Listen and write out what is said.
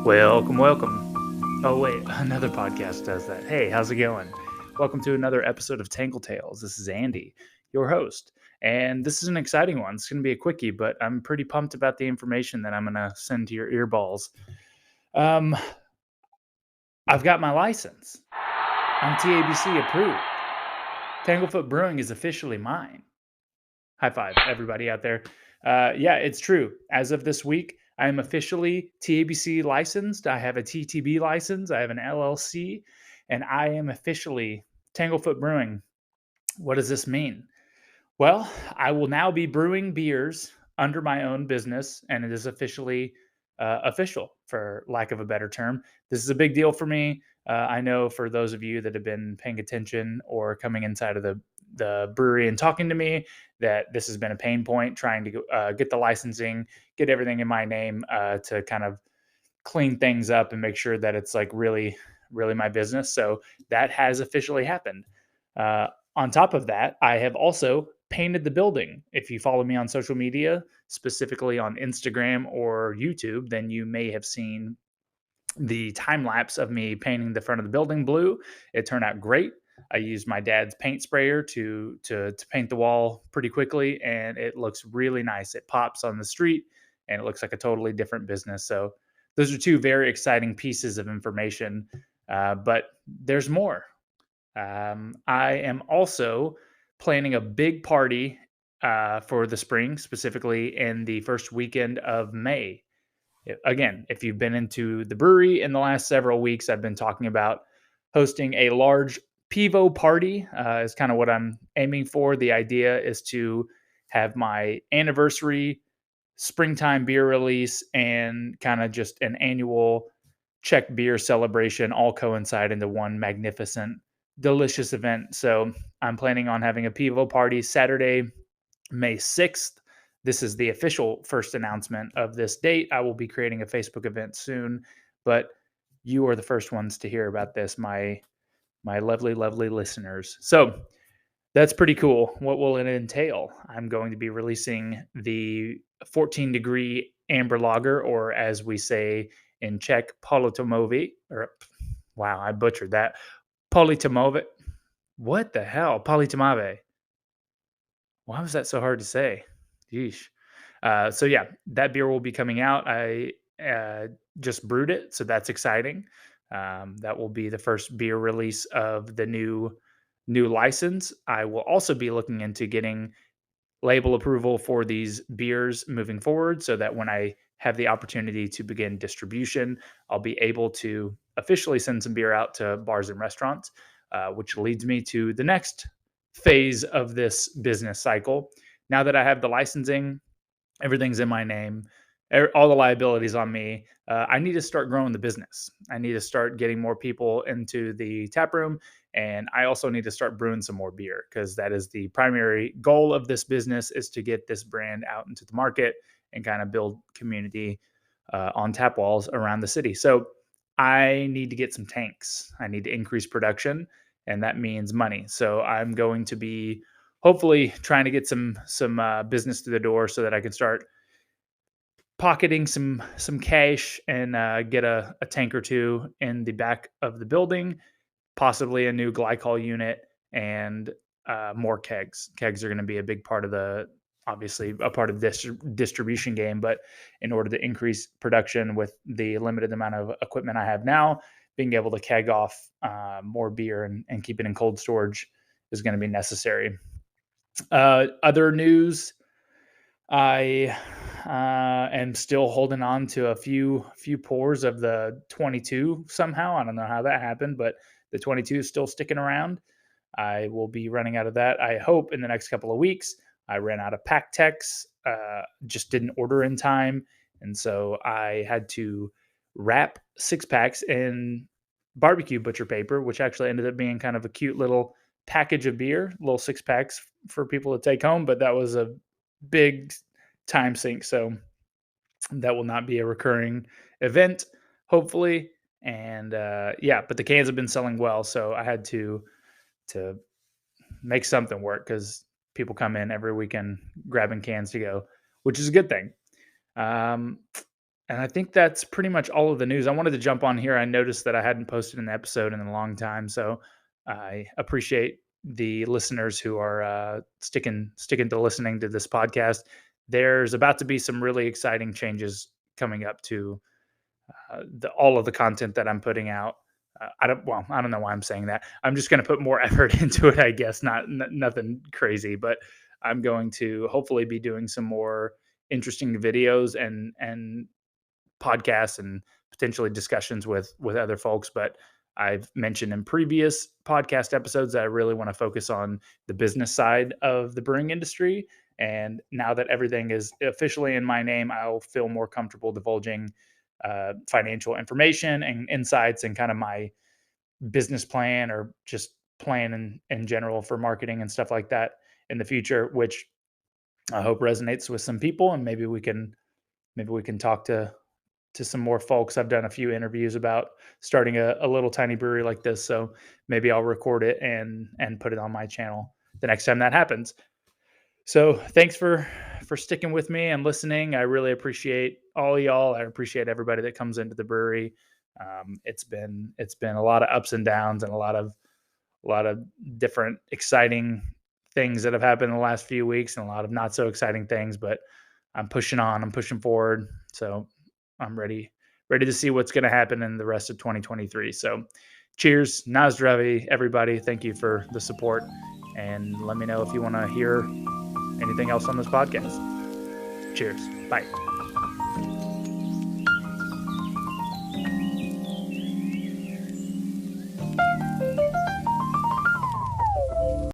Welcome, welcome. Oh, wait, another podcast does that. Hey, how's it going? Welcome to another episode of Tangle Tales. This is Andy, your host. And this is an exciting one. It's going to be a quickie, but I'm pretty pumped about the information that I'm going to send to your earballs. Um, I've got my license. I'm TABC approved. Tanglefoot Brewing is officially mine. High five, everybody out there. Yeah, it's true. As of this week, I am officially TABC licensed. I have a TTB license. I have an LLC, and I am officially Tanglefoot Brewing. What does this mean? Well, I will now be brewing beers under my own business, and it is officially official, for lack of a better term. This is a big deal for me. I know for those of you that have been paying attention or coming inside of the brewery and talking to me, that this has been a pain point trying to get the licensing, get everything in my name to kind of clean things up and make sure that it's like really, really my business. So that has officially happened. On top of that, I have also painted the building. If you follow me on social media, specifically on Instagram or YouTube, then you may have seen the time lapse of me painting the front of the building blue. It turned out great. I used my dad's paint sprayer to paint the wall pretty quickly, and it looks really nice. It pops on the street, and it looks like a totally different business. So those are two very exciting pieces of information. But there's more. I am also planning a big party for the spring, specifically in the first weekend of May. Again, if you've been into the brewery in the last several weeks, I've been talking about hosting a large Pivo party, is kind of what I'm aiming for. The idea is to have my anniversary springtime beer release and kind of just an annual Czech beer celebration all coincide into one magnificent, delicious event. So I'm planning on having a Pivo party Saturday, May 6th. This is the official first announcement of this date. I will be creating a Facebook event soon, but you are the first ones to hear about this, my lovely, lovely listeners. So that's pretty cool. What will it entail? I'm going to be releasing the 14-degree amber lager, or as we say in Czech, politomovy. Or wow, I butchered that. Politomovy. What the hell? Politomave. Why was that so hard to say? Yeesh. So yeah, that beer will be coming out. I just brewed it, so that's exciting. That will be the first beer release of the new license. I will also be looking into getting label approval for these beers moving forward, so that when I have the opportunity to begin distribution, I'll be able to officially send some beer out to bars and restaurants, which leads me to the next phase of this business cycle. Now that I have the licensing, everything's in my name, all the liabilities on me. I need to start growing the business. I need to start getting more people into the tap room, and I also need to start brewing some more beer, because that is the primary goal of this business, is to get this brand out into the market and kind of build community on tap walls around the city. So I need to get some tanks. I need to increase production, and that means money. So I'm going to be hopefully trying to get some business through the door, so that I can start pocketing some cash and get a tank or two in the back of the building, possibly a new glycol unit, and more kegs. Kegs are going to be a big part of obviously a part of this distribution game, but in order to increase production with the limited amount of equipment I have now, being able to keg off more beer and keep it in cold storage is going to be necessary. Other news, I am still holding on to a few pours of the 22 somehow. I don't know how that happened, but the 22 is still sticking around. I will be running out of that, I hope, in the next couple of weeks. I ran out of pack techs, just didn't order in time. And so I had to wrap 6-packs in barbecue butcher paper, which actually ended up being kind of a cute little package of beer, little 6-packs for people to take home. But that was a big time sink. So that will not be a recurring event, hopefully. And yeah, but the cans have been selling well. So I had to make something work, because people come in every weekend grabbing cans to go, which is a good thing. Um, And I think that's pretty much all of the news. I wanted to jump on here. I noticed that I hadn't posted an episode in a long time, so I appreciate the listeners who are sticking to listening to this podcast. There's about to be some really exciting changes coming up to all of the content that I'm putting out. I don't know why I'm saying that. I'm just going to put more effort into it, I guess. Nothing crazy, but I'm going to hopefully be doing some more interesting videos and podcasts and potentially discussions with other folks. But I've mentioned in previous podcast episodes that I really want to focus on the business side of the brewing industry. And now that everything is officially in my name, I'll feel more comfortable divulging financial information and insights and kind of my business plan or just plan in general for marketing and stuff like that in the future, which I hope resonates with some people. And maybe we can talk to some more folks. I've done a few interviews about starting a little tiny brewery like this, so maybe I'll record it and put it on my channel the next time that happens. So thanks for sticking with me and listening. I really appreciate all y'all. I appreciate everybody that comes into the brewery. It's been a lot of ups and downs and a lot of different exciting things that have happened in the last few weeks and a lot of not so exciting things, but I'm pushing on, I'm pushing forward. So I'm ready to see what's going to happen in the rest of 2023. So cheers, Zdraví, everybody. Thank you for the support. And let me know if you want to hear anything else on this podcast. Cheers. Bye.